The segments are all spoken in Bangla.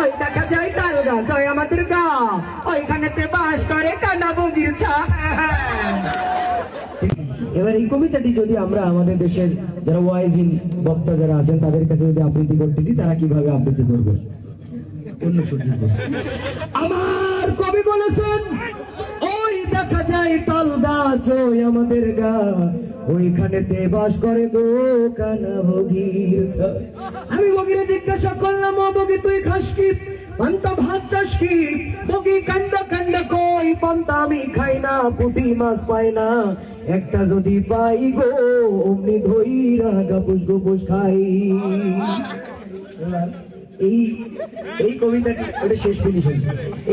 ওই দেখা যায় তাল গাছ ওই আমাদের গা ওইখানেতে বাস করে কানা বগির ছা। এবার এই কবিতাটি যদি আমরা আমাদের দেশের যারা ওয়াইজিন বক্তা যারা আছেন তাদের কাছে যদি আবৃত্তি করতে দিই, তারা কিভাবে আবৃত্তি করবে? আমার কবি বলেছেন ওই দেখা যায় তাল গাছ ওই আমাদের গা ওইখানেতে বাস করে গো কানা বগির ছা। আমি বগিরে জিজ্ঞাসা করলাম, ও বগি তুই খাস কি? পান্তা ভাত চাস কি? বগি কান্দা কান্দা কই পান্তা আমি খাই না, পুঁটি মাছ পাই না, একটা যদি পাই গো অমনি ধইরা গাপুস গুপুস খাই। এই কবিতাটি ওটা শেষ ফিনিশিং।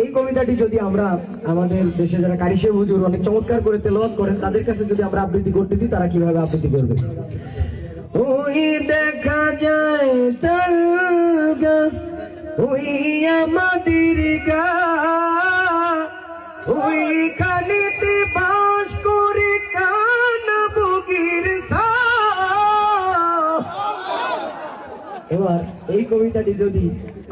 এই কবিতাটি যদি আমরা আমাদের দেশে যারা কারি সাহেব হুজুর অনেক চমৎকার করে তেলাওয়াত করেন তাদের কাছে যদি আমরা আবৃত্তি করতে দিই, তারা কিভাবে আবৃত্তি করবে? ওই দেখা যায় তাল গাছ ওই আমাদের গা ওই কানিতে বাস করে কানা বগির ছা। এবার এই কবিতাটি যদি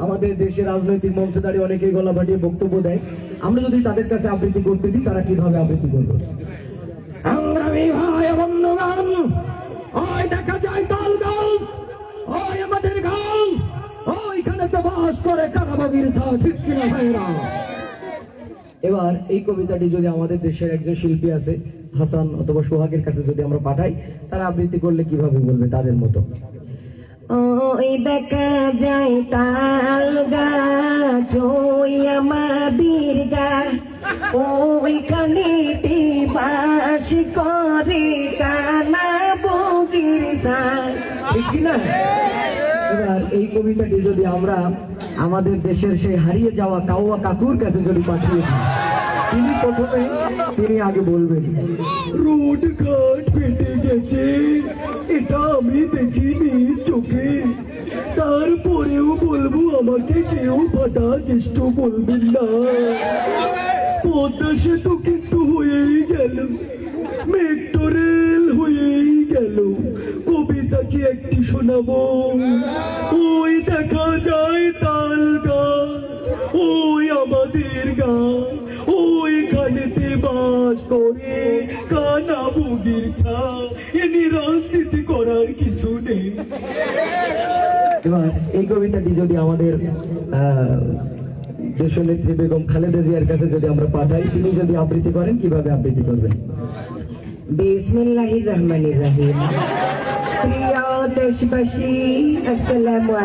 আমাদের দেশের রাজনৈতিক মঞ্চে দাঁড়িয়ে অনেকেই গলা ফাটিয়ে বক্তব্য দেয়, আমরা যদি তাদের কাছে আবৃত্তি করতে দিই, তারা কিভাবে আবৃত্তি করবে? আমরা ভাই বন্ধুগণ ওই দেখা যায় তাল গাছ ওই আমাদের গাছ ওইখানে তো বাস করে কানা বগির ছা। ঠিক কিনা ভাইরা? এবার এই কবিতাটি যদি আমাদের দেশের একজন শিল্পী আছে হাসান অথবা সোহাগের কাছে যদি আমরা পাঠাই, তারা আবৃত্তি করলে কিভাবে বলবে তাদের মতো? ওই দেখা যায় তাল গাছ ওই আমাদের গা ওইখানে বাস করে কানা বগির ছা। ঠিক না? এবার এই কবিতাটি যদি আমরা আমাদের দেশের সেই হারিয়ে যাওয়া কাউয়া কাকুর কাছে যদি পাঠিয়ে দিই, তিনি আগে বলবেন, রোড ঘাট ফেটে গেছে এটা আমি দেখিনি চোখে, তারপরেও বলবো আমাকে কেউ ফাটা কেষ্ট বলবেন না। পদ্মা সেতু কিন্তু হয়েই গেল, মেট্রো রেল হয়েই গেল, কবিতা কি একটি শোনাবো? ওই দেখা যায় তাল গাছ ওই আমাদের গা ওইখানেতে বাস করে কানা বগির ছা। এনি রাজনীতি করার কিছু নেই। এবার এই কবিতাটি যদি আমাদের দেশনেত্রী বেগম খালেদা জিয়ার কাছে যদি আমরা পাঠাই, তিনি যদি আবৃত্তি করেন, কিভাবে আবৃত্তি করবেন? বিসমিল্লাহির রহমানির রহিম। প্রিয় দেশবাসী, আসসালামু আলাইকুম।